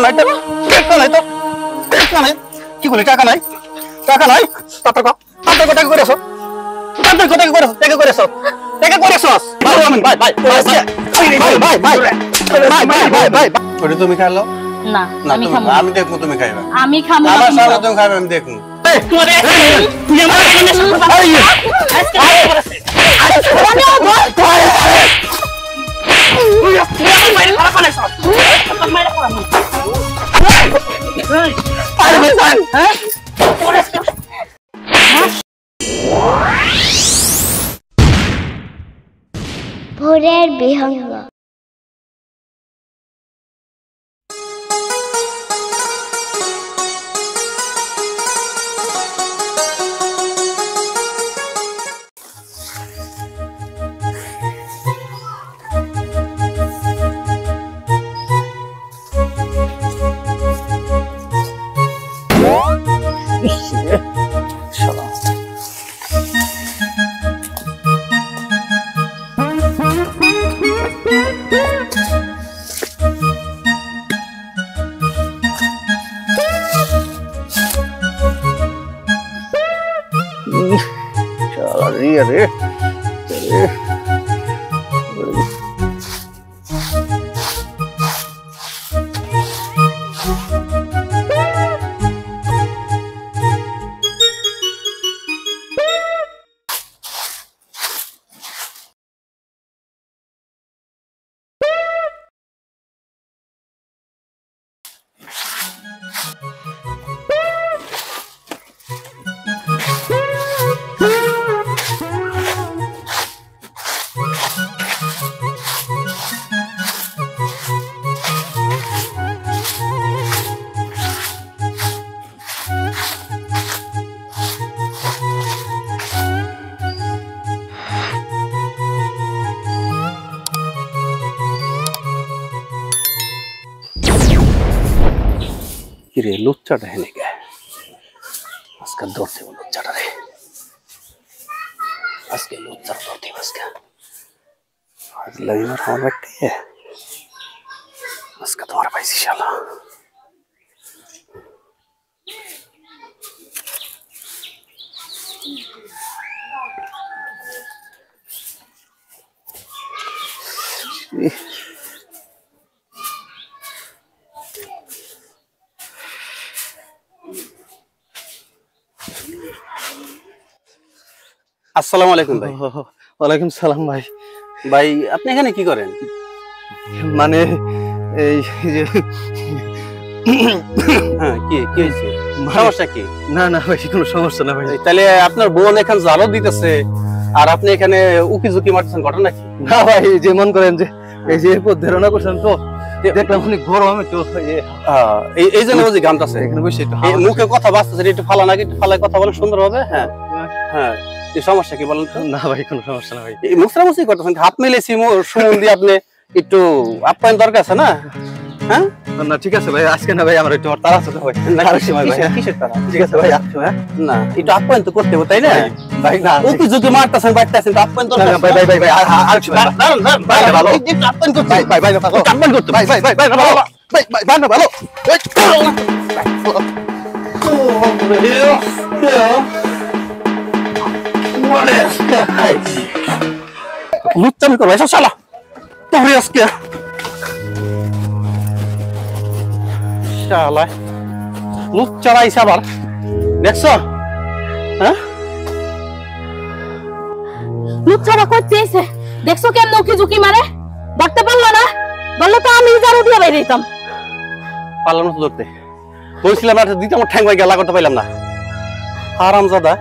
নাই তো, টাকা নাই তো, টাকা নাই। কি বলি টাকা নাই? টাকা নাই? তারপর টাকা করেছো? তারপর টাকা করেছো? টাকা করেছো? টাকা করেছো? ভাই আমিন ভাই ভাই ভাই ভাই ভাই ওটা তুমি খাইলো? না আমি খাবো। আমি দেখবো তুমি খাইবা। আমি খাবো না। আমার সামনে তুমি খাইবে আমি দেখবো। তুই আমার সামনে ভোরের বিহঙ্গ। আরে কিরে লুচ্চাটা হেনে গে আজকে ধরতে লুচ্চাটা রে আজকে লুচ্চার ধরতে আজকে আজ লাইমার আমার ব্যাগটা আজকে তোমার পাইছি শালা আসসালামু আলাইকুম ভাই। ওয়ালাইকুম সালাম ভাই। ভাই আপনি এখানে কি করেন? মানে এই যে হ্যাঁ কি কি হয়েছে? সমস্যা কি? না না ভাই কোনো সমস্যা না ভাই। তাহলে আপনার বোন এখানে জালো দিতেছে আর আপনি এখানে উকি ঝুঁকি মারতেছেন, ঘটনা কি? না ভাই যে মন করেন যে এই যে এরপর ধারণা করছেন তো দেখলাম অনেক গরম আমি তো এই জন্য ওই যে গানটাছে এখানে বসে একটু মুখে কথা বাঁচতেছে, একটু ফালা নাকি একটু ফালায় কথা বলেন সুন্দর হবে। হ্যাঁ হ্যাঁ এই সমস্যা কি বলেন তো? না ভাই কোনো সমস্যা না ভাই। এই মুসরামুসি করতেছেন, হাত মিলেছি সুমন দিয়ে আপনি একটু আপ্যায়ন দরকার আছে না? হ্যাঁ না ঠিক আছে ভাই আজকে না ভাই আমার একটু তাড়া আছে তো ভাই। আরেক সময় ভাই। কিসের তারা? ঠিক আছে ভাই আসো। হ্যাঁ না একটু আপ্যায়ন তো করতে হবে তাই না? ভাই না উকি ঝুঁকি মারতেছেন বাইতেছেন তো আপ্যায়ন দরকার। ভাই ভাই ভাই ভাই আরেক সময় দাঁড়ান দাঁড়ান ভাই ভালো একটু আপ্যায়ন করতে ভাই ভাই ভাই ভালো আপ্যায়ন করতে ভাই ভাই ভাই ভাই ভালো ভাই ভাই ভাই না ভালো লুচ্চামি করবো এসব শালা তোরে আজকে শালা লুচ্চারা আইসা আবার দেখছো? হ্যাঁ লুচ্চারা করতে এসে দেখছো কেমন উকি ঝুঁকি মারে? ধরতে পারলো না, বললো তো আমি জারু দিয়ে বাইরে যেতাম। পারলাম না তো ধরতে, বলছিলাম আর দিতে আমার ঠ্যাং ভাই গেলা করতে পারলাম না। হারামজাদা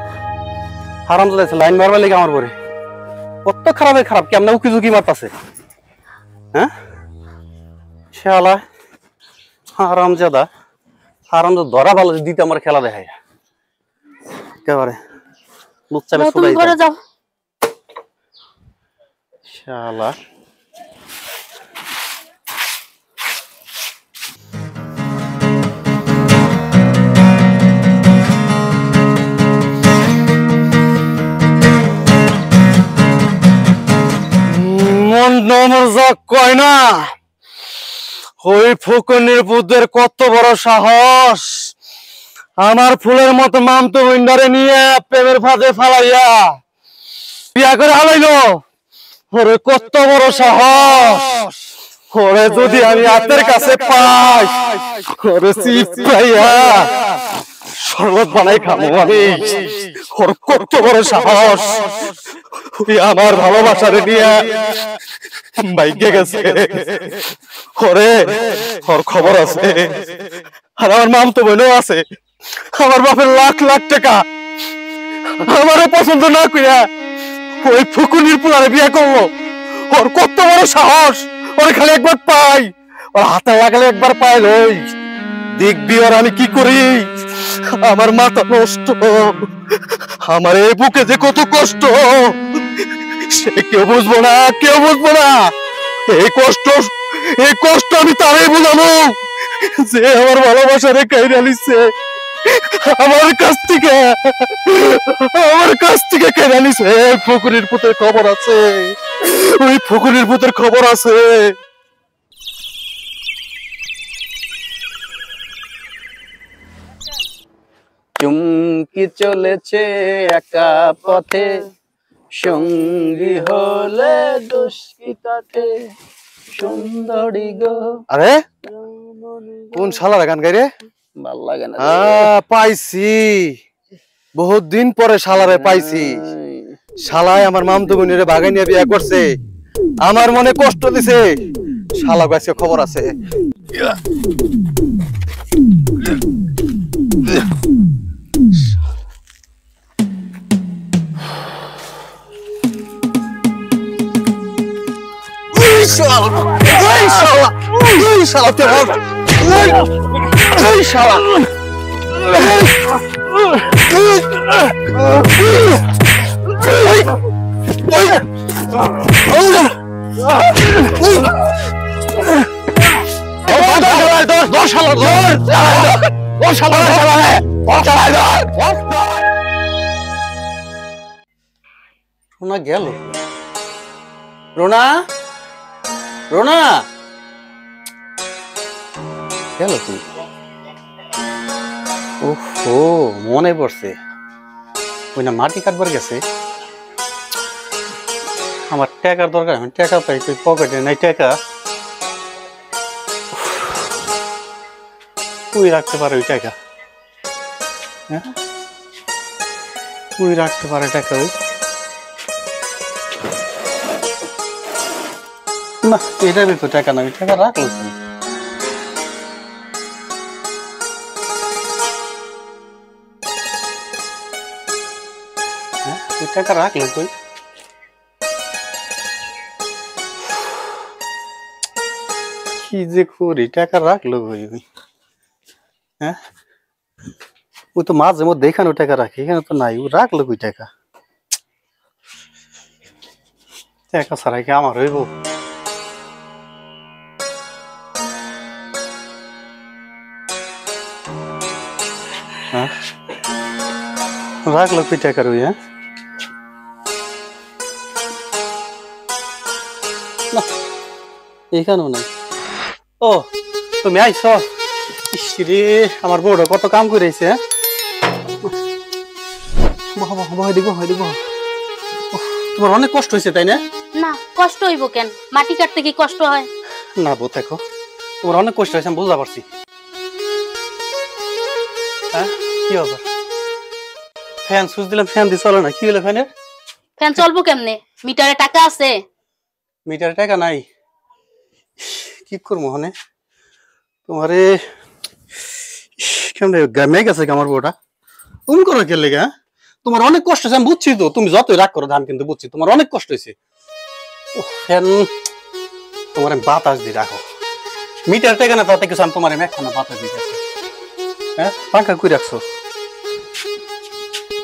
এসে লাইন মারবার লেগে আমার পরে কত খারাপের খারাপ কেমন উকি ঝুঁকি মারতাছে। হ্যাঁ শালা হারামজাদা ধরা ভালো দিতে আমার খেলা দেখায় একেবারে লুচ্চামে তুমি ঘরে যাও। শালা মন নমর যা কয় না ওই ফুকনির পুত্রের কত বড় সাহস, আমার ফুলের মতো মামতো উইন্ডারে নিয়ে প্রেমের ফাঁদে ফালাইয়া বিয়া করে হালাইলো। ওরে কত বড় সাহস, ওরে যদি আমি হাতের কাছে পাই, ওরে চিপাইয়া শরবত বানাই খাবো আমি। ওর কত বড় সাহস, ওই আমার ভালোবাসারে নিয়ে বাইকে গেছে। ওরে ওর খবর আছে, আর আমার মামতো বোনও আছে। আমার বাপের লাখ লাখ টাকা আমারও পছন্দ না কইয়া ওই ফুকুনির পোলারে বিয়ে করলো। ওর কত বড় সাহস, ওর খালি একবার পাই, ওর হাতে লাগালে একবার পাই লই দেখবি আর আমি কি করি। আমার মাথা নষ্ট, আমার এই বুকে যে কত কষ্ট সে কেউ বুঝবো না, কেউ বুঝবো না। এই কষ্ট আমি তারই বুঝাবো যে আমার ভালোবাসারে কাইরা লিছে আমার কাছ থেকে কেনা নিছে। ফুকুরির পুতের খবর আছে, ওই ফুকুরির পুতের খবর আছে। চুমকি চলেছে একা পথে, সঙ্গী হলে দুষ্কৃতাতে সুন্দরী গো। আরে কোন শালার গান গাই রে? ভাল লাগে না পাইছি, বহুত দিন পরে শালারে পাইছি। শালায় আমার মামতো বোনের বাগাই নিয়ে বিয়ে করছে, আমার মনে কষ্ট দিছে। শালা গাছে খবর আছে। রোনা গেল। রোনা, রোনা গেল তুই? ওহো, মনে পড়ছে, ওই না মাটি কাটবার গেছে। আমার টাকার দরকার, আমি টাকা পাই, তুই পকেটে নাই টাকা। তুই রাখতে পারে ওই টাকা? হ্যাঁ, তুই রাখতে পারে টাকা? ওই না, এটার ভিতর টাকা না, টাকা রাখলো তুমি। টাকা রাখলো তুই? কি যে করি, টাকা রাখলো কই? হ্যাঁ, ওই তো মাঝে মধ্যে এখানেও টাকা রাখি, এখানে তো নাই। ও রাখলো কই টাকা? টাকা ছাড়া কি আমার হইব? হ্যাঁ, রাখলো কই টাকা? রই হ্যাঁ, এখানেও নাই। ও, তুমি আইস? ইসরে, আমার বউটা কত কাম করেছে। তোমার অনেক কষ্ট হয়েছে তাই না? না, কষ্ট হইব কেন? মাটি কাটতে কি কষ্ট হয়? না বউ, দেখো তোমার অনেক কষ্ট হয়েছে, আমি বুঝতে পারছি। হ্যাঁ, কি হবে? ফ্যান সুইচ দিলাম, ফ্যান দিয়ে চলে না। কি হলো ফ্যানের? ফ্যান চলবো কেমনে? মিটারে টাকা আছে? মিটারে টাকা নাই, কি করবো? মানে তোমারে কেমন গামে গেছে আমার বউটা। তুমি করো কে লেগে? তোমার অনেক কষ্ট হয়েছে, আমি বুঝছি তো। তুমি যতই রাগ করো, ধান কিন্তু বুঝছি তোমার অনেক কষ্ট হয়েছে। ফ্যান তোমার বাতাস দিয়ে রাখো। মিটার টাকা না, তাতে কিছু আমি তোমার একখানা বাতাস দিয়ে রাখছি। হ্যাঁ, পাঙ্খা করে রাখছো?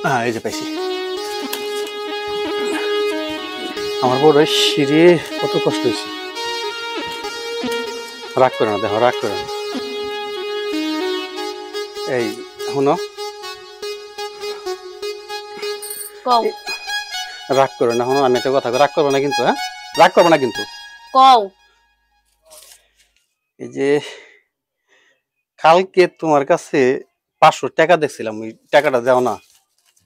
হ্যাঁ, এই যে পাইছি। আমার বড় সিঁড়ি কত কষ্ট হয়েছে। রাগ করে না, দেখো রাগ করে না। এই শুনো, রাগ করো না। শুনো, আমি একটা কথা, রাগ করবো না কিন্তু। হ্যাঁ, রাগ করবো না কিন্তু। কও। এই যে কালকে তোমার কাছে 500 টাকা দেখছিলাম, ওই টাকাটা দাও না।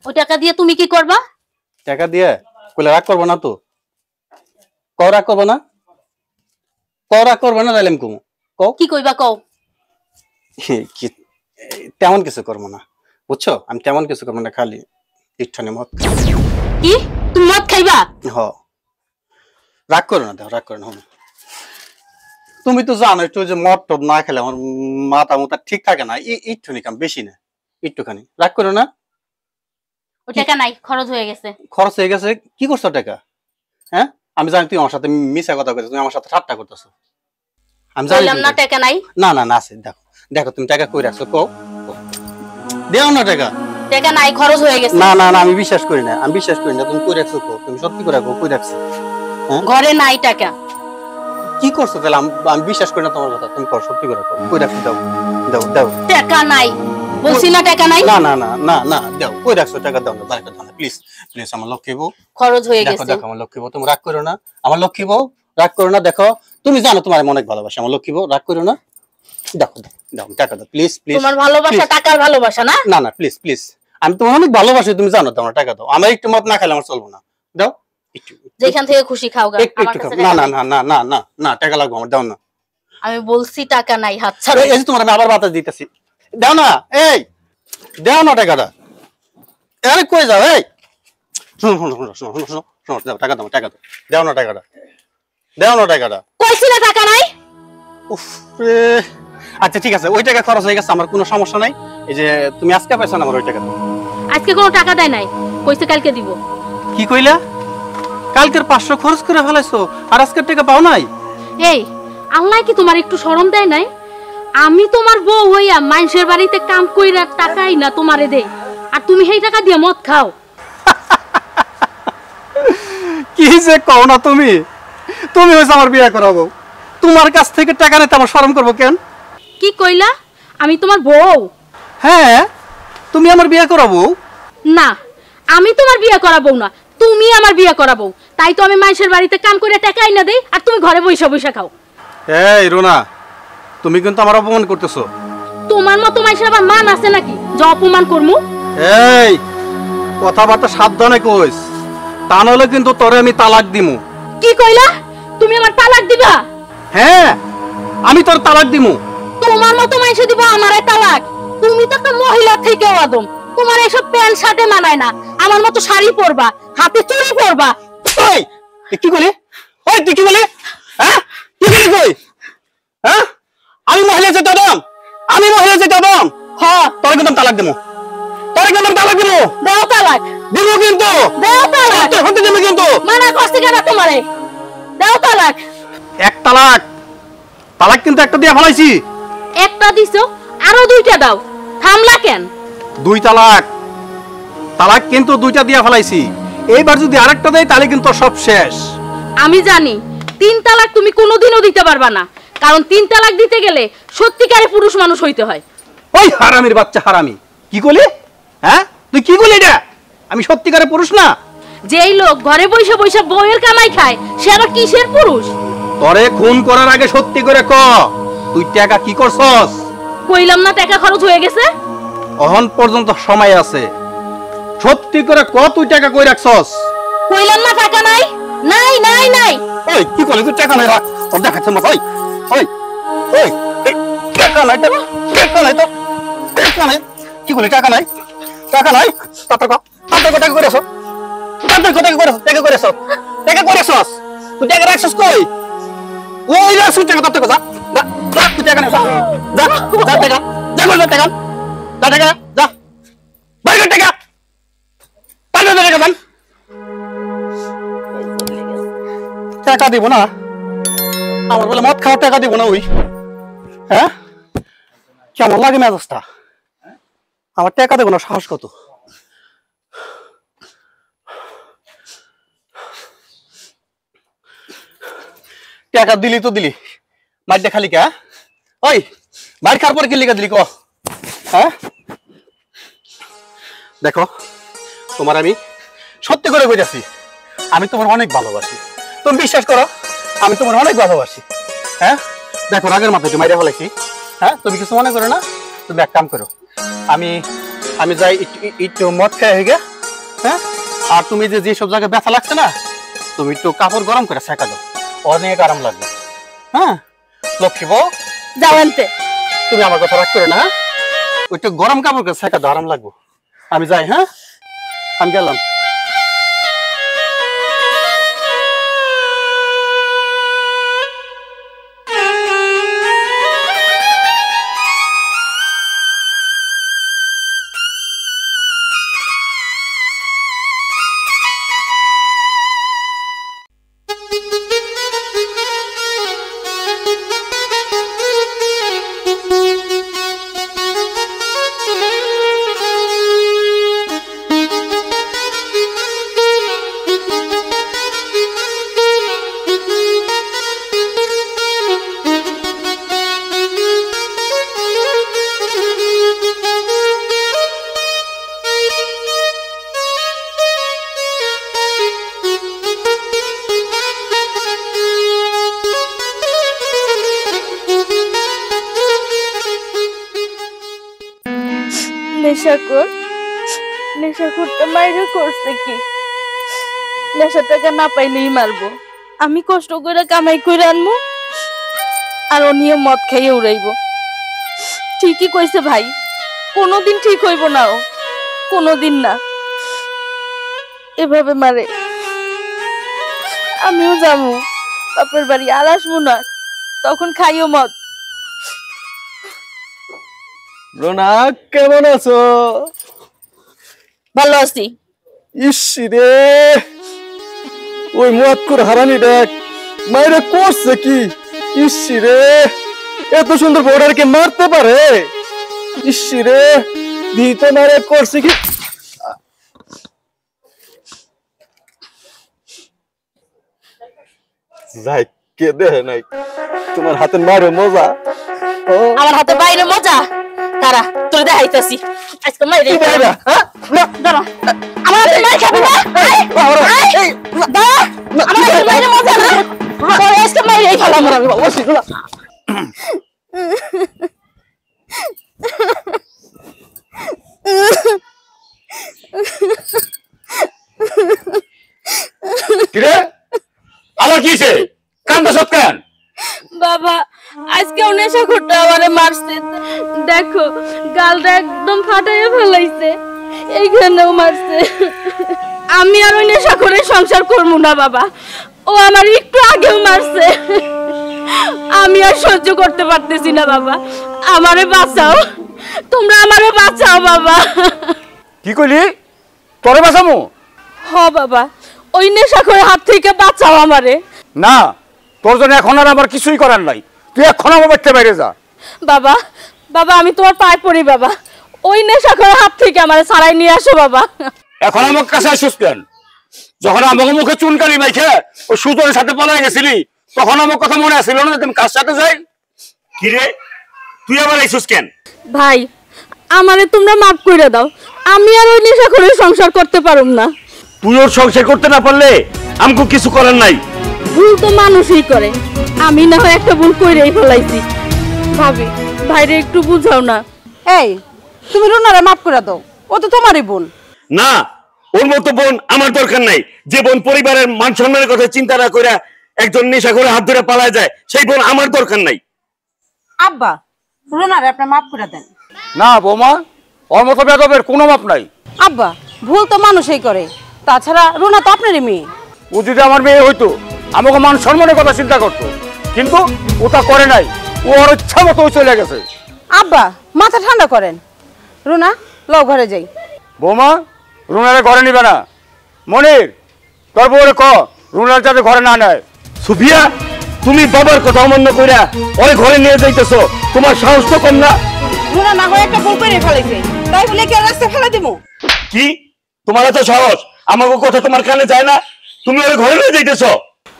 ওই টাকা দিয়ে তুমি কি করবা? টাকা দিয়ে কইলে রাগ করবো না তো? রাগ করবো না? রাগ করবো না তাইলে আমি কমু কও। কি কইবা কও? কি তেমন কিছু করবো না, বুঝছো? আমি তেমন কিছু করবো না, খালি ইচ্ছানে মদ। কি তুমি মদ খাইবা? হ, রাগ করো না, দাও রাগ করো না। তুমি তো জানো একটু যে মদ টদ না খেলে আমার মাথা মুথা ঠিক থাকে না, একটুখানি কাম, বেশি না, একটুখানি। রাগ করো না। ওই টাকা নাই, খরচ হয়ে গেছে। খরচ হয়ে গেছে? কি করছো টাকা? হ্যাঁ, আমি জানি তুমি আমার সাথে মিছা কথা কইছো, তুমি আমার সাথে ঠাট্টা করতেছো। আমি জানি বললাম না টাকা নাই। না না না আছে, দেখো দেখো তুমি টাকা কই রাখছো, কও দেও না টাকা। টাকা নাই, খরচ হয়ে গেছে। না না না, আমি বিশ্বাস করি না, আমি বিশ্বাস করি না। তুমি কই রাখছো, কও তুমি সত্যি করে কও কই রাখছো। ঘরে নাই টাকা। কি করছো তাহলে? আমি বিশ্বাস করি না তোমার কথা, তুমি কর সত্যি করে কও কই রাখছো, দাও দাও দাও। টাকা নাই বলছি না, টাকা নাই। না না না না না, দাও কই রাখছো টাকা, দাও না, বারটা দাও না প্লিজ প্লিজ। আমার লক্ষ্মী বউ, খরচ হয়ে দেখো গেছে। দেখো আমার লক্ষ্মী বউ, তুমি রাগ করো না। আমার লক্ষ্মী বউ রাগ করো না, দেখো তুমি জানো তোমার আমি অনেক ভালোবাসি। আমার লক্ষ্মী বউ রাগ করো না, দেখো দাও দাও টাকা দাও প্লিজ প্লিজ। তোমার ভালোবাসা টাকার ভালোবাসা না? না না প্লিজ প্লিজ, আমি তোমার অনেক ভালোবাসি, তুমি জানো তো। আমার টাকা দাও, আমার একটু মত না খেলে আমার চলবো না, দাও একটু। যেখান থেকে খুশি খাও গা, আমার একটু কাছে না টাকা না নাই। না না না না না, টাকা লাগবে আমার, দাও না। আমি বলছি টাকা নাই, হাত ছাড়ো। এই যে তোমার আমি আবার বাতাস দিতেছি, দাও না। এই দাও না টাকাটা। আরে কই যাও? এই শোনো শোনো শোনো শোনো শোনো শোনো শোনো, দাও টাকা, দাও টাকা, দাও দাও না টাকাটা, দাও না টাকাটা। কইছি না টাকা নাই। উফ রে। আচ্ছা ঠিক আছে, ওই টাকা খরচ হয়ে গেছে, আমার কোনো সমস্যা নাই। এই যে তুমি আজকে পাইছো না আমার ওই টাকা। আজকে কোনো টাকা দেয় নাই, কইছে কালকে দিব। কি কইলা? কালকের 500 খরচ করে ফেলাইছো আর আজকের টাকা পাও নাই? এই আল্লাহ কি তোমার একটু শরম দেয় নাই? আমি তোমার বউ হইয়া মানুষের বাড়িতে কাম কইরা টাকাই না তোমারে দেই, আর তুমি সেই টাকা দিয়ে মদ খাও। কি যে কও না তুমি, তুমি হইছো আমার বিয়ে করাবো, তোমার কাছ থেকে টাকা নিতে আমার শরম করবো কেন? কি কইলা? আমি তোমার বউ? হ্যাঁ, তুমি আমার বিয়ে করাবো। না, আমি তোমার বিয়ে করাবো না, তুমি আমার বিয়ে করাবো। তাই তো আমি মানুষের বাড়িতে কাম করে টাকাই না দেই, আর তুমি ঘরে বইসা বইসা খাও। এই রোনা, তুমি কিন্তু আমার অপমান করতেছো। তোমার মতো মানুষের আবার মান আছে নাকি যে অপমান করমু? এই কথাবার্তা সাবধানে কইস, তা নাহলে কিন্তু তোরে আমি তালাক দিমু। কি কইলা? তুমি আমার তালাক দিবা? হ্যাঁ, আমি তোর তালাক দিমু। তোমার মতো মানুষে দিব আমারে তালাক? তুমি তো একটা মহিলা থেকে আদম, তোমার এসব প্যান্ট শার্টে মানায় না। আমার মতো শাড়ি পরবা, হাতে চুড়ি পরবা। ওই তুই কি বলি? ওই তুই কি বলি? হ্যাঁ কি বলি কই? হ্যাঁ, আমি মহিলা যেতে দাম, আমি মহিলা যেতে দাম। হ্যাঁ, তোর কিন্তু তালাক দিমু, তোর কিন্তু তালাক দিমু। দাও তালাক। দিমু কিন্তু, দাও তালাক। তোর হতে দিমু কিন্তু। মানা করছি কেন তোমারে? দাও তালাক। এক তালাক, তালাক কিন্তু একটা দিয়ে ফেলাইছি। একটা দিছো, আরো দুইটা দাও। থামলা কেন? দুই তালাক, তালাক কিন্তু দুইটা দিয়ে ফেলাইছি। এইবার যদি আরেকটা দেয় তাহলে কিন্তু সব শেষ। আমি জানি 3 তালাক তুমি কোনোদিনও দিতে পারবা না, কারণ 3 তালাক দিতে গেলে সত্যিকারে পুরুষ মানুষ হইতে হয়। ওই হারামির বাচ্চা হারামি, কি করলি? হ্যাঁ তুই কি করলি এটা? আমি সত্যিকারে পুরুষ না? যেই লোক ঘরে বসে বসে বউয়ের কামাই খায়, সে আবার কিসের পুরুষ? তোরে খুন করার আগে সত্যি করে ক, তুই টাকা কি করছস? কইলাম না টাকা খরচ হয়ে গেছে? অহন পর্যন্ত সময় আছে, সত্যি করে ক তুই টাকা কই রাখছস? কইলাম না টাকা নাই। নাই নাই নাই। ওই কি করলি তুই? টাকা নাই রাখ, তোর দেখাচ্ছে মত। ওই ওই ওই টাকা নাই, টাকা নাই তো, টাকা নাই। কি করলি? টাকা নাই, টাকা নাই। তাতে টাকা করে আসো, তাতে টাকা করে টাকা করে আসো, টাকা করে আসছস তুই? টাকা রাখছস কই? ওই রাখছস টাকা, তাতে কথা যা যা, তুই টাকা নে, যা যা যা, টাকা যা, কই যা, টাকা যা, টাকা যা, বাইরে টাকা, বাইরে টাকা দেন। টাকা দিব না? আমার বলে মদ খাওয়া টাকা দিব না ওই? হ্যাঁ, কেমন লাগে মেজাজটা? আমার টাকা দেবো না, সাহস কত? টাকা দিলি তো দিলি, মাইরটা খালি কে? ওই মাইর খাওয়ার পরে কি লিখা দিলি ক? হ্যাঁ দেখো, তোমার আমি সত্যি করে কইতাছি, আমি তোমার অনেক ভালোবাসি। তুমি বিশ্বাস করো, আমি তোমার অনেক ভালোবাসি। হ্যাঁ, দেখো রাগের মাথায় একটু মাইরে ফেলাইছি। হ্যাঁ তুমি কিছু মনে করো না, তুমি এক কাম করো, আমি আমি যাই একটু মদ খাই হয়ে গে। হ্যাঁ আর তুমি যে সব জায়গায় ব্যথা লাগছে না, তুমি একটু কাপড় গরম করে সেকা দাও, অনেক আরাম লাগবে। হ্যাঁ লক্ষ্মী বউ, যাও আনতে। তুমি আমার কথা রাগ করে না, হ্যাঁ ওইটা গরম কাপড় করে সেকা দাও, আরাম লাগবে। আমি যাই, হ্যাঁ আমি গেলাম। নেশা করতে মাইরে করছে কি? নেশা টাকা না পাইলেই মারবো। আমি কষ্ট করে কামাই করে আনবো আর ও নিয়ে মদ খাইয়ে উড়াইবো। ঠিকই কইছে ভাই, কোনোদিন ঠিক হইব না, ও কোনোদিন না। এভাবে মারে আমিও যাবো বাপের বাড়ি, আর আসবো না, তখন খাইও মদ। রোনা কেমন আছো? ভালো আছি। ইসি রে, ওই মদকুর হারানি দেখ মাইরে করছে কি? ইসি রে, এত সুন্দর বউটাকে মারতে পারে? ইসি রে, দিতে মারে করছে কি? যাই কে দেহে নাই তোমার হাতে মারে মজা। আমার হাতে বাইরে মজা, দাঁড়া তোর দেখাইতেছি আজকে মাইরে। দাঁড়া আমার হাতে মাইরে খাবি না? দাঁড়া আমার হাতে মাইরে মজা না, তোর আজকে মাইরে খেলাম আমি। কিরে আবার কিছে কান্দা সব কেন? বাবা আজকে নেশা করতে আমারে মারছে, দেখো গালটা একদম ফাটাইয়া ফেলাইছে, এইখানেও মারছে। আমি আর ওই নেশা করে সংসার করবো না বাবা, ও আমার একটু আগেও মারছে, আমি আর সহ্য করতে পারতেছি না বাবা, আমারে বাঁচাও, তোমরা আমারে বাঁচাও বাবা। কি কইলি? তোরে বাঁচামু? হ বাবা, ওই নেশা করে হাত থেকে বাঁচাও আমারে। না, তোর জন্য এখন আর আমার কিছুই করার নাই, তুই এখন আমার বাড়িতে বাইরে যা। বাবা বাবা আমি তোমার পায়ে পড়ি বাবা, ওই নেশা করে হাত থেকে আমারে ছাড়াই নিয়ে আসো বাবা। এখন আমার কাছে আসিস কেন? যখন আমাকে মুখে চুনকালি মাইখে ওই সুতোর সাথে পালাই গেছিলি, তখন আমার কথা মনে আসছিল না তুমি কার সাথে যাই? কিরে তুই আবার আইসুস কেন? ভাই আমারে তোমরা মাফ করে দাও, আমি আর ওই নেশা করে সংসার করতে পারুম না। তুই ওর সংসার করতে না পারলে আমাকে কিছু করার নাই। ভুল তো মানুষই করে, আমি না হয় একটা ভুল কইরেই ফেলাইছি। ভাবি ভাইরে একটু বুঝাও না। এই তুমি রুনারে মাফ করে দাও, ও তো তোমারই বোন। না, ওর মতো বোন আমার দরকার নাই। যে বোন পরিবারের মান সম্মানের কথা চিন্তা না করে একজন নেশা করে হাত ধরে পালায় যায়, সেই বোন আমার দরকার নাই। আব্বা রুনারে আপনি মাফ করে দেন। না বৌমা, ওর মতো বেদবের কোনো মাপ নাই। আব্বা ভুল তো মানুষই করে, তাছাড়া রুনা তো আপনারই মেয়ে। ও যদি আমার মেয়ে হইতো আমাকে মান সম্মানের কথা চিন্তা করতো, কিন্তু ওটা করে নাই, ও ওর ইচ্ছা মতো চলে গেছে। আব্বা মাথা ঠান্ডা করেন, রুনা লও ঘরে যাই। বৌমা রুনারে ঘরে নিবে না। মনির তোর বউরে ক রুনার যাতে ঘরে না নেয়। সুফিয়া তুমি বাবার কথা অমান্য কইরা ওই ঘরে নিয়ে যাইতেছো, তোমার সাহস তো কম না? রুনা না হয় একটা ভুল করে ফেলাইছে, তাই বলে কি রাস্তা ফেলা দিমু? কি তোমার এত সাহস? আমার কথা তোমার কানে যায় না? তুমি ওই ঘরে নিয়ে যাইতেছো?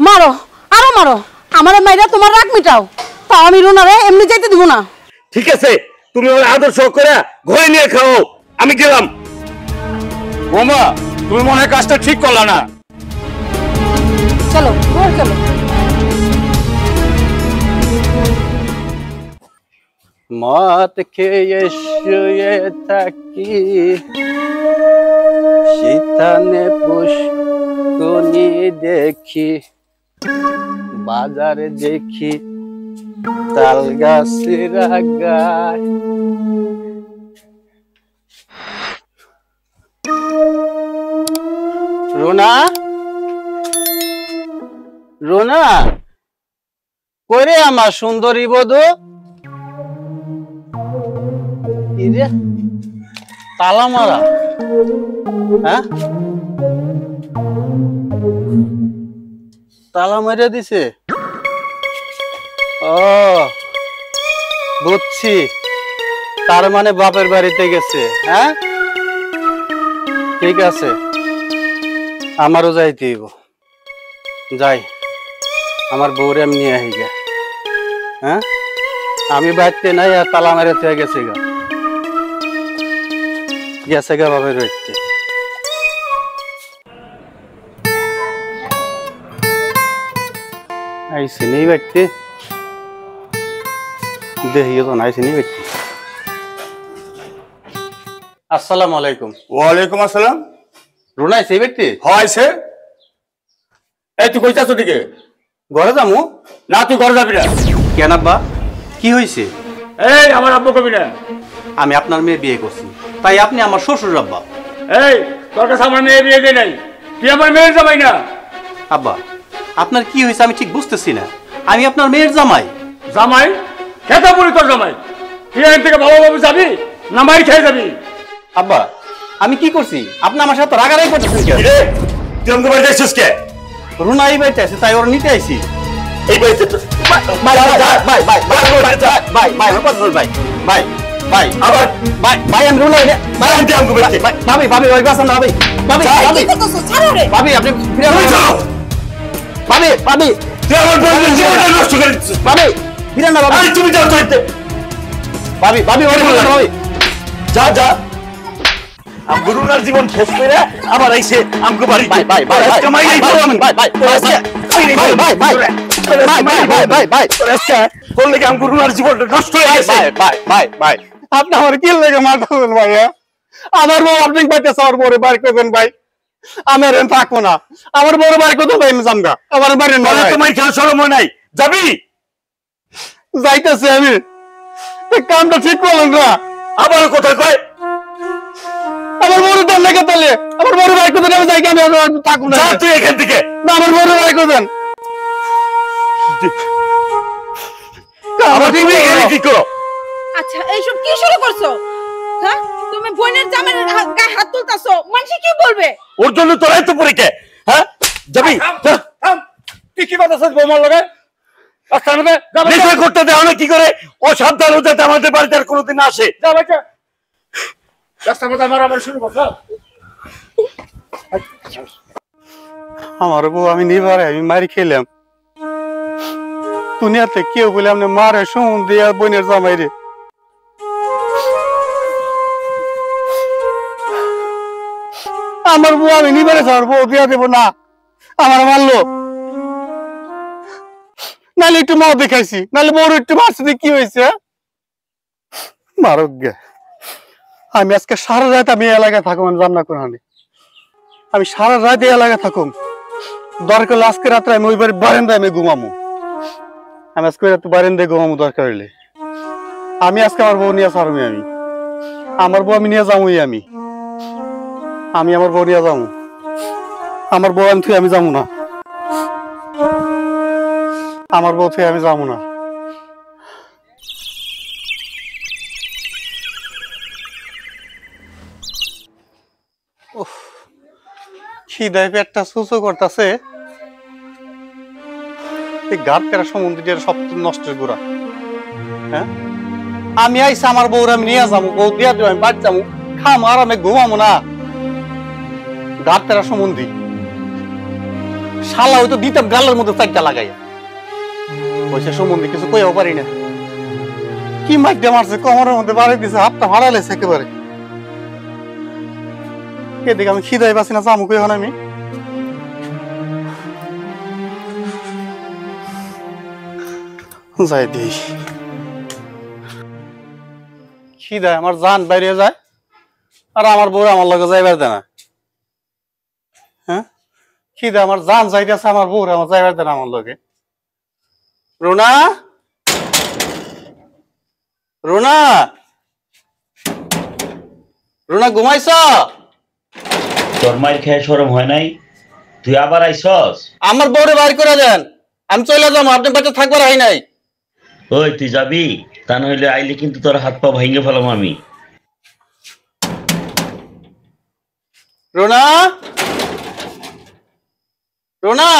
মারো আরো মারো, আমার মাইরা তোমার রাগ মিটাও, তাও আমি রুনারে এমনি যাইতে দিব না। ঠিক আছে, তুমি ওর আদর্শ করে ঘরে নিয়ে খাও, আমি গেলাম। বৌমা তুমি মনে হয় কাজটা ঠিক করলা না। চলো ঘর চলো। মদ খেয়ে শুয়ে থাকি শীতানে পুষ্কনি দেখি বাজারে দেখি তাল গাছের গায় রোনা রোনা কইরে আমার সুন্দরী বধূ ইরে তালা মারা হ্যাঁ তালা মেরে দিছে ও বুঝছি তার মানে বাপের বাড়িতে গেছে হ্যাঁ ঠিক আছে আমারও যাইতে হইব যাই আমার বউরে আমি নিয়ে আহি গে হ্যাঁ আমি বাড়িতে নাই আর তালা মেরে থেকে গেছে গা বাপের বাড়িতে আইসি নেই বাড়িতে দেখিও তো আইসি নেই বাড়িতে আসসালামু আলাইকুম ওয়ালাইকুম আসসালাম রুনা আইসি বাড়িতে হয়েছে এই তুই কইতাছ দিকে ঘরে যামু না তুই ঘরে যাবি না কেন আব্বা কি হয়েছে এই আমার আব্বু কবি না আমি আপনার মেয়ে বিয়ে করছি তাই আপনি আমার শ্বশুর আব্বা এই তোর কাছে আমার মেয়ে বিয়ে দেয় নাই তুই আমার মেয়ের জামাই না আব্বা আপনার কি হয়েছে আমি ঠিক বুঝতেছি না আমি আপনার মেয়ের জামাই জামাই খেতে বলি তোর জামাই তুই এখান থেকে ভালোভাবে যাবি না মাই খেয়ে যাবি আব্বা আমি কি করছি আপনি আমার সাথে রাগারাগি করতেছেন কেন তুই আমাকে বাড়িতে এসেছিস কে রুনা এই বাড়িতে আছে তাই ওর নিতে আইছি এই বাড়িতে আমি রুনা ভাবি ভাবি ওই বাসা না ভাবি ভাবি ভাবি আপনি ভাবি ভাবি তুই আমার বন্ধুর জীবনটা নষ্ট করে দিচ্ছিস ভাবি ফিরে না ভাবি তুমি যাও তো ভাবি ভাবি ওই ভাবি যা যা আমগুরুনার জীবন শেষ করে আবার আইছে আমগো বাড়ি ভাই ভাই ভাই কামাই নাই ভাই ভাই ভাই বললে কি আমগুরুনার জীবনটা নষ্ট হয়ে গেছে ভাই আপনি আমার কি লেগে মারতেছেন ভাই আমার বউ আপনি পাইতেছে আমার বউরে বাড়ি করবেন ভাই আমি আর থাকবো না আমার বড় বাড়ি কোথাও ভাই জামগা আমার বাড়ি না তোমার খেয়াল শরম নাই যাবি যাইতেছে আমি কামটা ঠিক করলাম না আবার কোথায় কয় আমার বড় দাম লেগে তাহলে আমার বড় ভাই কোথায় আমি যাই আমি থাকবো না তুই এখান থেকে না আমার বড় ভাই কোথায় আবার তুমি এখানে কি করো আচ্ছা এইসব কি শুরু করছো হ্যাঁ তুমি বোনের জামাইয়ের গায়ে হাত তুলতাছো মানুষ কি বলবে ওর জন্য তোরাই তো পরীক্ষা হ্যাঁ যাবি তুই কি কথা বলছিস বৌমার লগে নেশা করতে দেওয়া না কি করে ও সাবধান হতে আমাদের বাড়িতে আর কোনোদিন আসে যা বাচ্চা রাস্তার মধ্যে আমার শুরু করছো আমার বউ আমি নিবারে আমি মারি খেলাম দুনিয়াতে কেউ বলে আপনি মারে সুমন দিয়া বোনের জামাই রে আমার বউ আমি নিবারে আমার বউ বিয়া দেব না আমার মারলো নাহলে একটু মদ দেখাইছি নাহলে বড় একটু মারছি কি হয়েছে মারক গে আমি আজকে সারা রাত আমি এলাকায় থাকুম জান্না কোরআনে আমি সারা রাত এই এলাকায় থাকুম দরকার আজকে রাত্রে আমি ওই বারান্দায় আমি ঘুমামু আমি আজকে রাতে বারান্দায় ঘুমামু দরকার হইলে আমি আজকে আমার বউ নিয়ে ছাড়বি আমি আমার বউ আমি নিয়ে যাবই আমি আমার বউ নিয়ে যাবো আমার বউ আমি আমি যাবো না আমার বউ থেকে আমি যাবো না খিদায় পেটটা সুসু করতেছে এই গাছ কেরা সমুদ্রের সব নষ্টের গোড়া হ্যাঁ আমি আইসি আমার বউর আমি নিয়ে যাবো বউ দিয়া দেবো আমি বাড়ি যাবো খাম আর আমি ঘুমাবো না গাছ তেরা সমুদ্রী শালা হয়তো দিতাম গালের মধ্যে চারটা লাগাইয়া পয়সা সম্বন্ধে কিছু কইও পারি না কি মাইকটা মারছে কোমরের মধ্যে বাড়ি দিছে হাতটা ভাড়া লেছে একেবারে এদিকে আমি খিদাই পাচ্ছি না জামুক এখন আমি যাই দিই খিদে আমার জান বাইরে যায় আর আমার বউ আমার লগে যাইবার দেয় না। হ্যাঁ খিদে আমার জান যাইতেছে আমার বউ আমার যাইবার দেয় না আমার লগে। রুনা রুনা রুনা ঘুমাইছ? তোর মায়ের খেয়ে শরম হয় নাই? তুই আবার আইসস? আমার বউরে বাইর করে দেন, আমি চলে যাবো, আপনি বাচ্চা থাকবার হয় নাই। ওই তুই যাবি? তা নইলে আইলে কিন্তু তোর হাত পা ভেঙে ফেলাম আমি। রুনা রুনা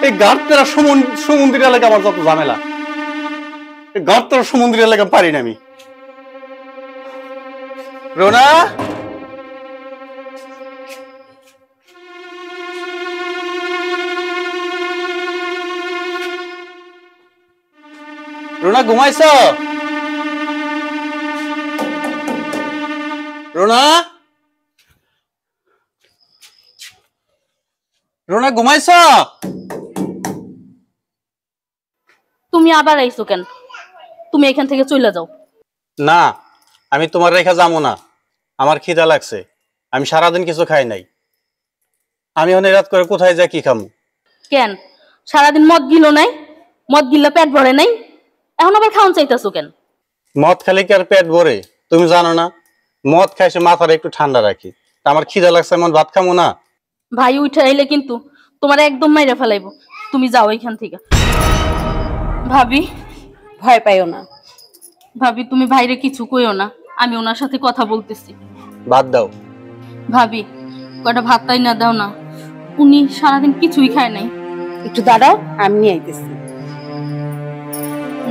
এই গাড়তেরা সমুদ্র এলাকা আমার যত ঝামেলা, এই গাড়তেরা সমুদ্র এলাকা পারি না আমি। রুনা রুনা ঘুমাইছ? রুনা রুনা ঘুমাইছ? তুমি আবার আইছো কেন? তুমি এখান থেকে চলে যাও। না আমি তোমার রেখা যাবো না, আমার খিদা লাগছে, আমি সারাদিন কিছু খাই নাই। আমি অনেক রাত করে কোথায় যাই কি খামু? কেন সারাদিন মদ গিলো নাই? মদ গিলা পেট ভরে নাই, এখন আবার খাওন চাইতেছো কেন? মদ খালি কি আর পেট ভরে? তুমি জানো না মদ খাইছে মাথাটা একটু ঠান্ডা রাখি, তা আমার খিদা লাগছে এমন ভাত খামু না? ভাই উঠে আইলে কিন্তু তোমার একদম মাইরা ফেলাইবো, তুমি যাও এখান থেকে। ভাবি ভয় পাইও না। ভাবি তুমি ভাইরে কিছু কইও না, আমি ওনার সাথে কথা বলতেছি। ভাত দাও। ভাবি কয়টা ভাতটাই না দাও না, উনি সারাদিন কিছুই খায় নাই। একটু দাঁড়াও, আমি নিয়ে আইতেছি।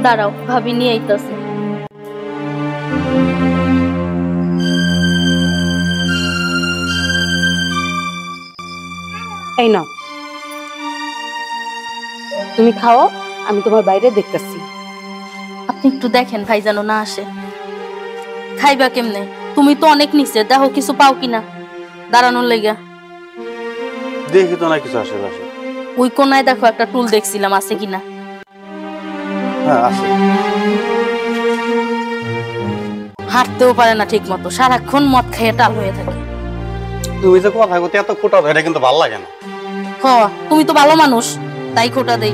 দাঁড়াও ভাবি নিয়ে আইতাছে। এই নাও, তুমি খাও, আমি তোমার বাইরে দেখতেছি। আপনি একটু দেখেন ভাই যেন না আসে। খাইবা কেমনে? তুমি তো অনেক নিচে, দেখো কিছু পাও কিনা দাঁড়ানোর লেগা। দেখি তো না কিছু আশেপাশে। ওই কোনায় দেখো একটা টুল দেখছিলাম, আছে কিনা। হ্যাঁ আছে। হাঁটতেও পারে না ঠিক মতো, সারাক্ষণ মদ খাইয়ে টাল হয়ে থাকে। তুমি যে কথা কইতে এত খোটা ধরে কিন্তু ভালো লাগে না। হ তুমি তো ভালো মানুষ, তাই খোটা দেই।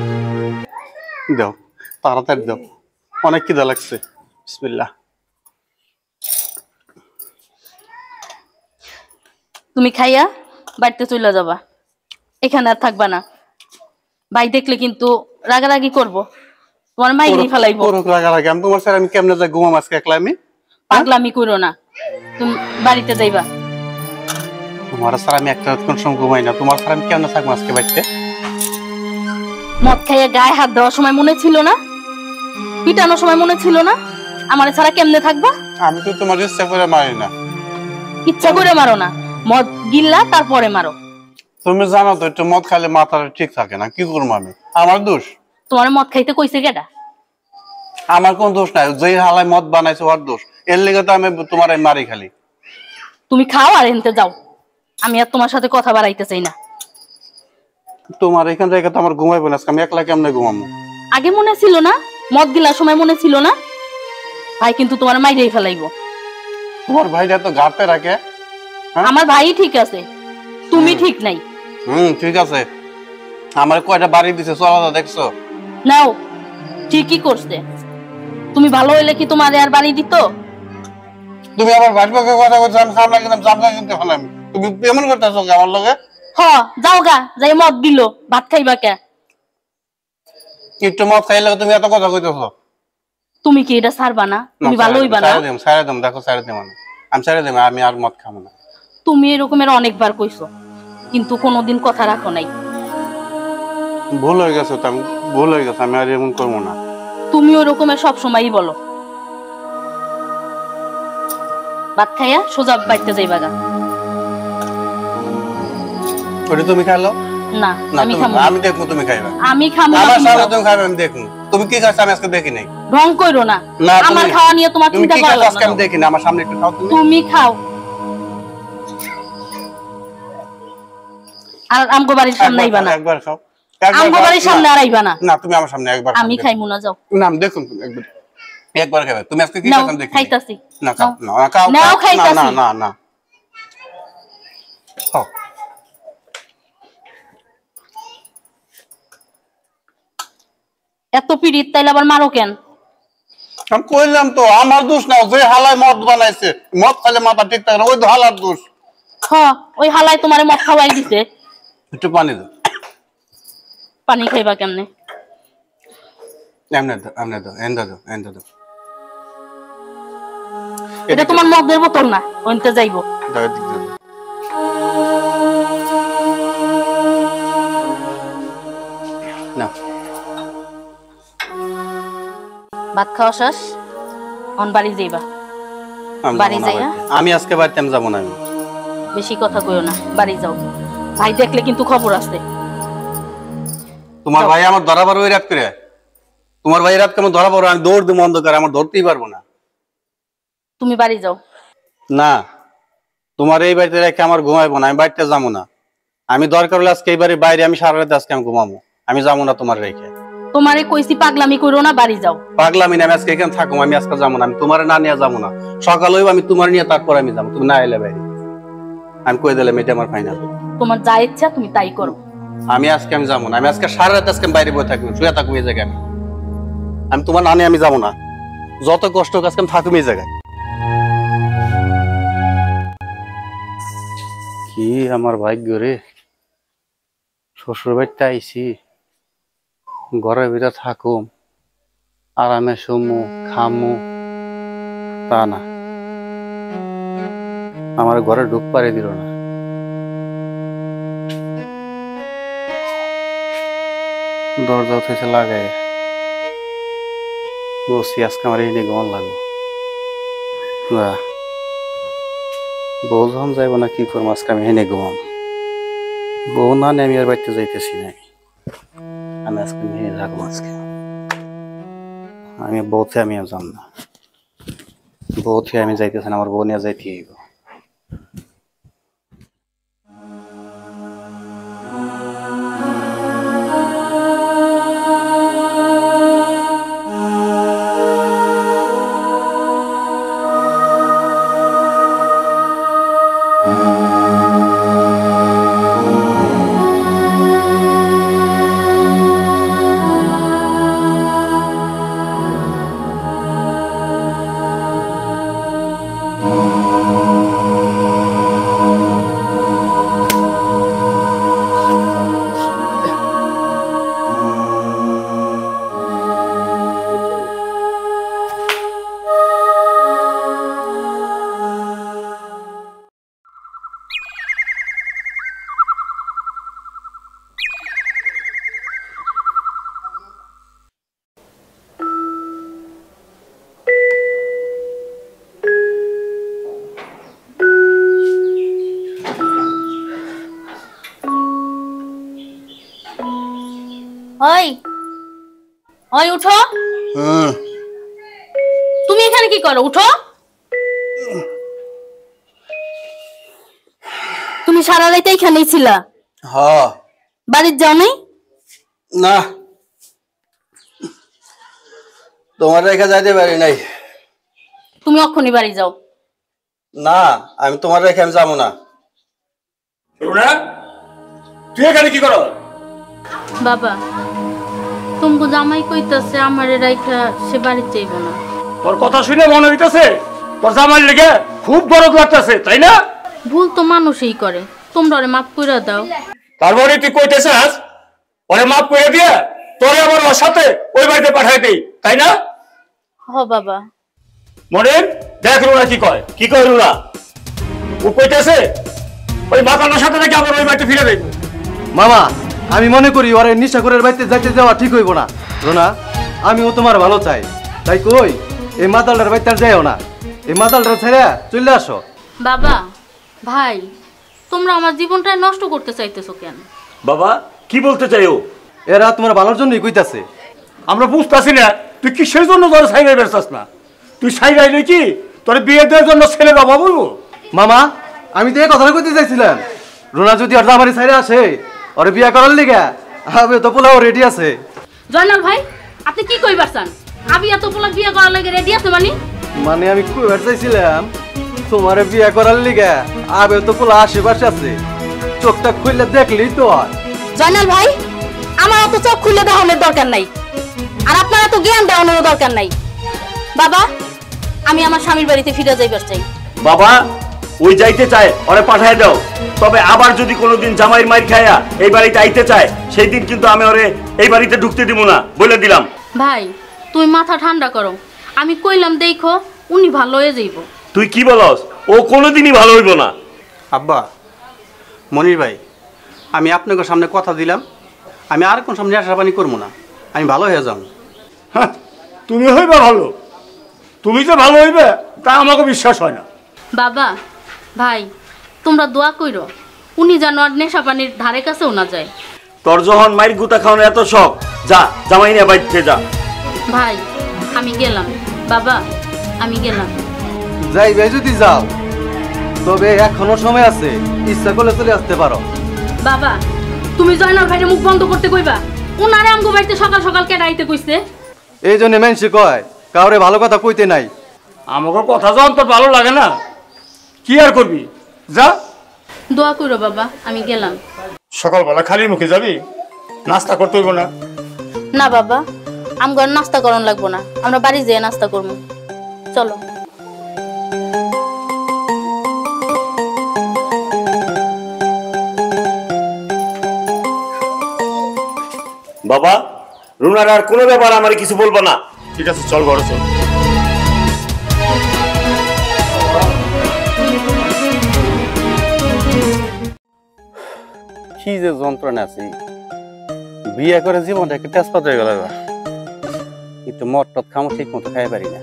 দাও তাড়াতাড়ি দাও, অনেক খিদা লাগছে। বিসমিল্লাহ। তুমি খাইয়া বাড়িতে চলে যাবা, এখানে আর থাকবা না। ভাই দেখলে কিন্তু রাগারাগি করবো, তোমার মাইরি ফেলাইবো। রাগারাগি আমি তোমার স্যার, আমি কেমনে যাই ঘুমাম আজকে একলা? আমি পাগলামি করো না, তুমি বাড়িতে যাইবা। তোমার স্যার আমি একটা কোন সময় ঘুমাই না, তোমার স্যার আমি কেমনে থাকবো আজকে বাড়িতে? মদ খাইয়া গায়ে হাত দেওয়ার সময় মনে ছিল না? পিটানোর সময় মনে ছিল না? আমার ছাড়া কেমনে থাকবা? আমি তো তোমার ইচ্ছা করে মারি না। ইচ্ছা করে মারো না, মদ গিল্লা তারপরে মারো। তুমি জানো তো একটু মদ খাইলে মাথাটা ঠিক থাকে না, কি করবো আমি? আমার দোষ? তোমার মদ খাইতে কইছে কেডা? আমার কোন দোষ নাই, যেই হালাই মদ বানাইছে ওর দোষ। এর লেগে তো আমি তোমার মারি খালি। তুমি খাও আর এনতে যাও, আমি আর তোমার সাথে কথা বাড়াইতে চাই না। তোমার এখান থেকে তো আমার ঘুমাইবো না, আমি একলা কেমনে ঘুমাবো? আগে মনে ছিল না? মদ গিলার সময় মনে ছিল না? ভাই কিন্তু তোমার মাইরেই ফেলাইবো। তোমার ভাইটা তো ঘাটতে রাখে। আমার ভাই ঠিক আছে, তুমি ঠিক নাই। ঠিক আছে। আমার কয়টা বাড়ি দিছে চলা দেখছো? নাও ঠিকই করছে। তুমি ভালো হইলে কি তোমার আর বাড়ি দিত? তুমি আমার ভাইকে কথা বলছো, আমি সামনে কিনতাম জামলা কিনতে ফেলাম। তুমি এমন করতেছো আমার লগে? হ যাও গা, যাই মদ দিল, ভাত খাইবা কে? একটু মদ খাইলে তুমি এত কথা কইতেছো? তুমি কি এটা ছাড়বা না? তুমি ভালো হইবা না? ছাড়ে দেম, দেখো ছাড়ে দেম। আমি ছাড়ে দেম, আমি আর মদ খাবো না। তুমি এরকমের অনেকবার কইছো, কিন্তু কোনোদিন কথা রাখো নাই। ভুল হয়ে গেছে, তো আমি ভুল হয়ে গেছে, আমি আর এমন করবো না। তুমি ওই রকমের সব সময়ই বলো। ভাত খাইয়া সোজা বাড়িতে যাইবা গা। ওটা তুমি খাইলো না? আমি খাবো। আমি দেখবো তুমি খাইবা। আমি খাবো না। আমার সামনে তুমি খাইবে, আমি দেখবো। তুমি কি খাইছো আমি আজকে দেখি নাই। ঢং কইরো না, আমার খাওয়া নিয়ে তোমার চিন্তা করা লাগবে না। আমি দেখি না, আমার সামনে একটু খাও তুমি। তুমি খাও আর আমগো বাড়ির সামনে আইবা না। একবার খাও। আমগো বাড়ির সামনে আর আইবা না। না তুমি আমার সামনে একবার আমি খাইমু না, যাও। না দেখুন একবার খাবে তুমি আজকে কি খাইতাম দেখি। খাইতাছি না খাও না খাও না না না খাও। এত পিড়িত তাইলে আবার মারো কেন? আমি কইলাম তো আমার দোষ না, যে হালায় মদ বানাইছে, মদ খাইলে মাথা ঠিক থাকে না, ওই হালার দোষ। হ্যাঁ ওই হালায় তোমারে মদ খাওয়াই দিছে। একটু পানি দাও। পানি খাইবা কেমনে? এমনে দাও এমনে দাও এন্ডা দাও এন্ডা দাও। এটা তোমার মদের বোতল না, ওইতে যাইবো। দাও এদিক দাও। না ভাত খাওয়া শেষ, অন বাড়ি যাইবা। বাড়ি যাইয়া আমি আজকে বাড়িতে আমি যাবো না। আমি বেশি কথা কইও না, বাড়ি যাও। ভাই দেখলে কিন্তু খবর আছে। তোমার ভাই আমার ধরা পারো ওই রাত করে, তোমার ভাই রাত কেমন ধরা পারো, আমি দৌড় দিব অন্ধকারে, আমার ধরতেই পারবো না। তুমি বাড়ি যাও। না তোমার এই বাড়িতে রেখে আমার ঘুমাইবো না, আমি বাড়িতে যাবো না। আমি দরকার হলে আজকে এই বাড়ির বাইরে আমি সারা রাত আজকে আমি ঘুমাবো, আমি যাবো না তোমার রেখে। তোমারে কইছি পাগলামি করো না, বাড়ি যাও। পাগলামি না, আমি আজকে এখানে থাকবো, আমি আজকে যাবো না। আমি তোমার না নিয়ে যাবো না, সকাল হইব আমি তোমার নিয়ে তারপর আমি যাবো। তুমি না এলে বাইরে আমি কই দিলাম এটা আমার ফাইনাল। তোমার যা ইচ্ছা তুমি তাই করো। আমি আজকে আমি যাবো না, আমি আজকে সারা রাত আজকে বাইরে বসে থাকবো, শুয়ে থাকবো এই জায়গায়। আমি তোমার না নিয়ে আমি যাবো না, যত কষ্ট হোক আজকে আমি থাকবো এই জায়গায়। কি আমার ভাগ্য রে, শ্বশুর বাড়িতে আইছি, ঘরের ভিতরে থাকুম, আরামে শুমু খামু, তা না, আমার ঘরে ঢুক পারে দিল না। দরজা উঠেছে লাগাই বসি, আজকে আমার এই নিয়ে গমন লাগবো না। বউ যখন যাইব না কি করবো, আজকে আমি হেনে ঘুমাম। বউ না আমি আর বাড়িতে যাইতেছি না, আমি আজকে হেনে থাকবো। আজকে আমি বউতে আমি আর যাম না, বউতে আমি যাইতেছি না, আমার বউ নিয়ে যাইতে হইব। ওই ওই উঠো। তুমি এখানে কি করো? উঠো। তুমি সারা রাত এখানেই ছিলা? হ্যাঁ। বাড়ির যাও নাই? না, তোমার রেখে যাইতে পারি নাই। তুমি এক্ষুনি বাড়ি যাও। না, আমি তোমার রেখে আমি যাবো না। তুই এখানে কি করো? বাবা তুমি জামাই কইতাছে আমারে রাইখা সে বাড়ি যাইব না। তোর কথা শুনে মনে হইতাছে তোর জামাই লেগে খুব গরম লাগতেছে, তাই না? ভুল তো মানুষই করে, তোমরা ওরে মাফ কইরা দাও। তারপরে তুই কইতেছিস ওরে মাফ করে দিয়ে তোরে আবার ওর সাথে ওই বাড়িতে পাঠাই দেই, তাই না? হ বাবা। মনির দেখ রুনা কি কয়। কি কয় রুনা? ও কইতেছে ওই মাতানোর সাথে নাকি আবার ওই বাড়িতে ফিরে যাইব। মামা আমি মনে করি ওরে নিশাকরের বাড়িতে যাইতে যাওয়া ঠিক হইব না। রোনা আমিও তোমার ভালো চাই, তাই কই এই মাতালটার বাড়িতে যাইও না, এই মাতালটা ছেড়ে চলে আসো। বাবা ভাই তোমরা আমার জীবনটা নষ্ট করতে চাইতেছো কেন? বাবা কি বলতে চাই ও? এরা তোমার ভালোর জন্যই কইতাছে। আমরা বুঝতাছি না তুই কিসের জন্য তোর সাইরাই বেরছাস না। তুই সাইরাই নাকি তোর বিয়ে দেওয়ার জন্য ছেলের অভাব হইব? মামা আমি তো এই কথাটা কইতে চাইছিলাম, রোনা যদি আর জামারি ছাইরে আসে ওরে বিয়া করার লিগা আবে তো পোলাও রেডি আছে। জয়নাল ভাই আপনি কি কইবার চান? আমি এত পোলা বিয়ে করার লাগে রেডি আছে মানে আমি কইবার চাইছিলাম তোমারে বিয়ে করার লিগে আবে তো পোলা আশেপাশে আছে, চোখটা খুললে দেখলেই তো হয়। জয়নাল ভাই আমার অত চোখ খুলে দেওয়ানোর দরকার নাই, আর আপনার এত জ্ঞান দেওয়ানোর দরকার নাই। বাবা আমি আমার স্বামীর বাড়িতে ফিরে যাইবার চাই। বাবা ওই যাইতে চায় ওরে পাঠায় দাও, তবে আবার যদি কোনোদিন জামাইয়ের মাইর খায়া এই বাড়িতে আইতে চায় সেই দিন কিন্তু আমি ওরে এই বাড়িতে ঢুকতে দিব না, বলে দিলাম। ভাই তুমি মাথা ঠান্ডা করো, আমি কইলাম দেখো উনি ভালো হয়ে যাইব। তুই কি বলস? ও কোনোদিনই ভালো হইব না। আব্বা, মনির ভাই, আমি আপনাকে সামনে কথা দিলাম, আমি আর কোন সামনে আশাবাণী করবো না, আমি ভালো হয়ে যাবো। হ্যাঁ তুমি হইবে ভালো, তুমি যে ভালো হইবে তা আমাকে বিশ্বাস হয় না। বাবা ভাই তোমরা দোয়া কইরো উনি যেন আর নেশা পানির ধারে কাছেও না যায়। তোর যখন মাইর গুতা খাওয়ানোর এত শখ, যা জামাই নিয়ে বাড়িতে যা। ভাই আমি গেলাম, বাবা আমি গেলাম। যাইবে যদি যাও, তবে এখনো সময় আছে, ইচ্ছা করলে চলে আসতে পারো। বাবা তুমি জয়নাল ভাইয়ের মুখ বন্ধ করতে কইবা, উনারে আমগো বাড়িতে সকাল সকাল কেডা আইতে কইছে? এই জন্য মানুষ কয় কাউরে ভালো কথা কইতে নাই। আমাকে কথা যখন তোর ভালো লাগে না, কি আর করবি, যা। দোয়া কইরো বাবা, আমি গেলাম। সকালবেলা খালি মুখে যাবি, নাস্তা করতে হইব না? না বাবা আমগো আর নাস্তা করন লাগবো না, আমরা বাড়ি যেয়ে নাস্তা করবো, চলো। বাবা রুনার আর কোনো ব্যাপার আমার কিছু বলবো না। ঠিক আছে চল ঘরে চল। কি যে যন্ত্রণা আছে, বিয়ে করে জীবনটা একটু তেজপাত হয়ে গেল, কিন্তু মদ টদ খামো ঠিক মতো খাই পারি না।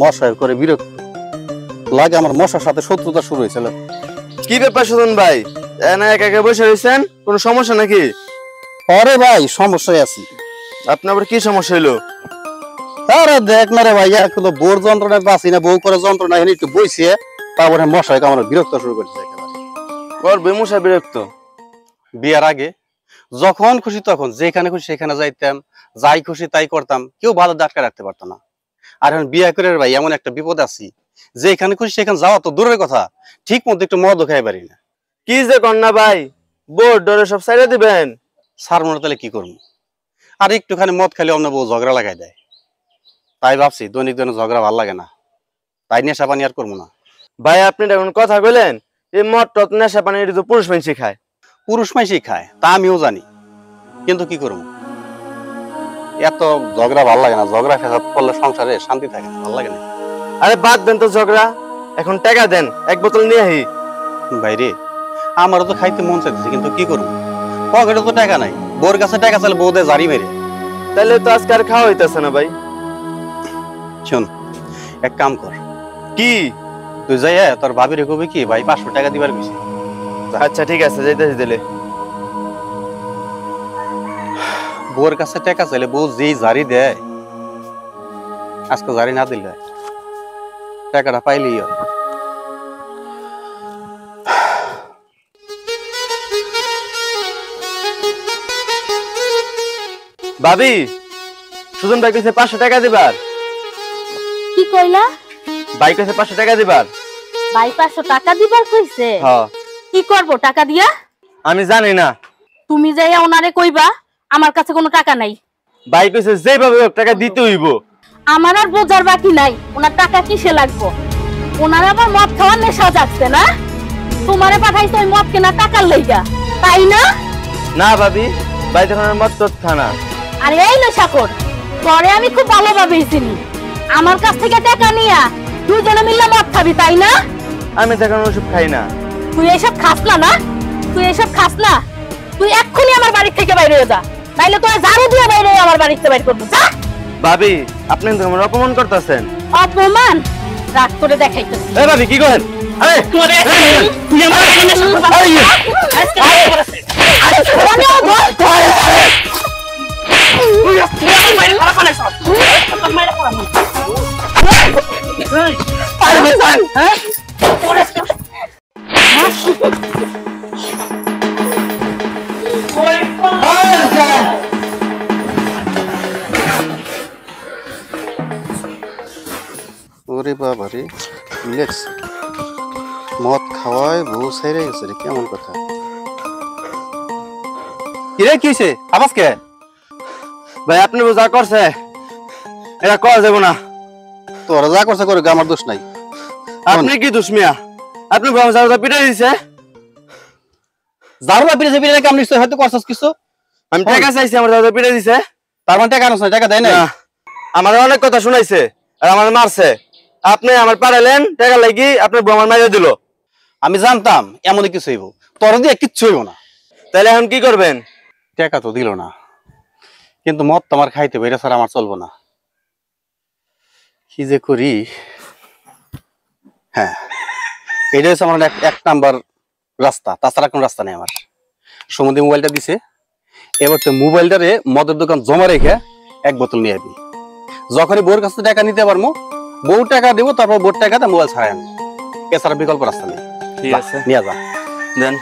মশাই করে বিরক্ত লাগে, আমার মশার সাথে শত্রুতা শুরু হয়েছিল। কি ব্যাপার সুজন ভাই, এনা একা একা বসে রয়েছেন, কোনো সমস্যা নাকি? আরে ভাই সমস্যায় আছি। আপনার আবার কি সমস্যা হইলো? আরে দেখ না রে ভাই, এখন বোর যন্ত্রণায় বাঁচি না, বউ করে যন্ত্রণা এনে একটু বইছে, তারপরে মশাই আমার বিরক্ত শুরু করছে একেবারে। ওর বেমশা বিরক্ত। বিয়ার আগে যখন খুশি তখন যেখানে খুশি সেখানে যাইতাম, যাই খুশি তাই করতাম, কেউ ভালো ডাটকা রাখতে পারতো না। আর এখন বিয়ে করে ভাই এমন একটা বিপদ আছি, যেখানে খুশি সেখানে যাওয়া তো দূরের কথা, ঠিক মতো একটু মদও খাই পারি না। কি যে কন্যা ভাই, বোর ডরে সব সাইডে দিবেন। সার মনে তাহলে কি করবো, আর একটুখানি মদ খালি অন্য বউ ঝগড়া লাগাই দেয়। তাই ভাবছি দৈনিক দৈনিক ঝগড়া ভালো লাগে না, তাই নেশা পানি আর করবো না। ভাই আপনি এখন কথা বললেন, এই মদ টদ নেশা পানি এটা তো পুরুষ মানুষই খায়। পুরুষ মাইসি খায় তা আমিও জানি, কিন্তু কি করবো, এত ঝগড়া ভালো লাগে না, ঝগড়া ফেসাদ করলে সংসারে শান্তি থাকে না, ভালো লাগে না। আরে বাদ দেন তো ঝগড়া, এখন টাকা দেন, এক বোতল নিয়ে আহি। ভাইরে আমারও তো খাইতে মন চাইতেছে, কিন্তু কি করবো, পকেটে তো টাকা নাই, বউর কাছে টাকা চাইলে বউ দেয় জারি মেরে। তাহলে তো আজকে আর খাওয়া হইতেছে না ভাই। শোন এক কাম কর, কি? তুই যাই তোর ভাবির কবি কি ভাই 500 টাকা দিবার গেছি। আচ্ছা ঠিক আছে, যাইতেছি দিলে। বউর কাছে টাকা চাইলে বউ যেই জারি দেয়, আজকে জারি না দিলে টাকাটা পাইলেই হয়। ভাবি সুজন ভাই কইছে 500 টাকা দিবার। কি কইলা? ভাই কইছে 500 টাকা দিবার। ভাই 500 টাকা দিবার কইছে? হ্যাঁ। কি করব টাকা দিয়া? আমি জানি না। তুমি যাইয়া ওনারে কইবা আমার কাছে কোনো টাকা নাই। ভাই কইছে যেভাবে টাকা দিতে হইব। আমার আর বোঝার বাকি নাই ওনার টাকা কিসে লাগবে। ওনার আবার মদ খাওয়ার নেশা যাচ্ছে না, তোমারে পাঠাইছে ওই মদ কেনা টাকার লইগা, তাই না? না ভাবি, ভাই তখন মদ টদ খানা। আরে এই নেশাখোর, পরে আমি খুব ভালোভাবেই চিনি। আমার কাছ থেকে টাকা নিয়া দুজনে মিলে মদ খাবি, তাই না? আমি তখন ওসব খাই না। তুই এসব খাস না? না তুই এসব খাস না, তুই এক্ষুনি আমার বাড়ি থেকে বাইরে হয়ে যা, নাইলে তোরা ঝাড়ু দিয়ে বাইরে আমার বাড়ি থেকে বাইরে করবো। যা। ভাবি আপনি তো আমার অপমান করতেছেন। অপমান? রাগ করে দেখাইতেছি। এ ভাবি কি করেন? আরে তোরে তুই আমার বাবা রে রিল্যাক্স মদ খাওয়ায় বউ সাইরে গেছে রে কেমন কথা কিরে কিছে আবাস কে ভাই আপনি যা করছে এটা করা যাবো না। তোরা যা করছে করে আমার দোষ নাই আপনি কি দুশ্মিয়া আপনি পিটাই দিছে জারুলা পিড়ে পিড়ে কাম নিশ্চয় হয়তো করছস কিছু আমি টাকা চাইছি আমার দাদা পিটাই দিছে তার মানে টাকা নয় টাকা দেয় না না আমার অনেক কথা শুনাইছে আর আমার মারছে আপনি আমার পারালেন টাকা লাগি আপনার বউ আমার মাইরে দিল। আমি জানতাম এমনই কিছু হইব তোর দিয়ে কিচ্ছু হইব না তাহলে এখন কি করবেন? টাকা তো দিল না কিন্তু মদ তোমার খাইতে হবে এটা ছাড়া আমার চলবো না কি যে করি হ্যাঁ এটা হচ্ছে আমার এক নাম্বার রাস্তা তাছাড়া কোনো রাস্তা নেই আমার সমুদ্রে মোবাইলটা দিছে এবার তো মোবাইলটারে মদের দোকান জমা রেখে এক বোতল নিয়ে আবি যখনই বউর কাছে টাকা নিতে পারবো বউ টাকা দেবো তারপর বউর টাকাতে মোবাইল ছাড়াই আনবো এছাড়া বিকল্প রাস্তা নেই ঠিক আছে নিয়ে যা দেন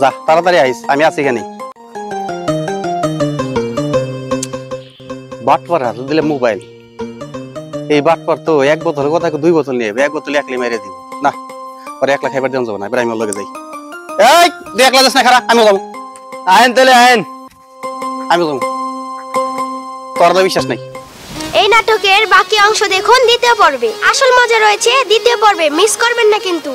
যা তাড়াতাড়ি আইস আমি আছি এখানে বাটপার হাতে দিলে মোবাইল এই বাটপার তো এক বোতলের কথা 2 বোতল নিয়ে এক বোতল একলি মেরে দিব না পরে 1 লাখ খাইবার দেন যাবো না এবার আমি লগে যাই এই 1 লাখ না খারাপ আমি যাবো আইন তাহলে আইন আমি যাবো তোর তো বিশ্বাস নাই এই নাটকের বাকি অংশ দেখুন দ্বিতীয় পর্বে আসল মজা রয়েছে দ্বিতীয় পর্বে মিস করবেন না কিন্তু।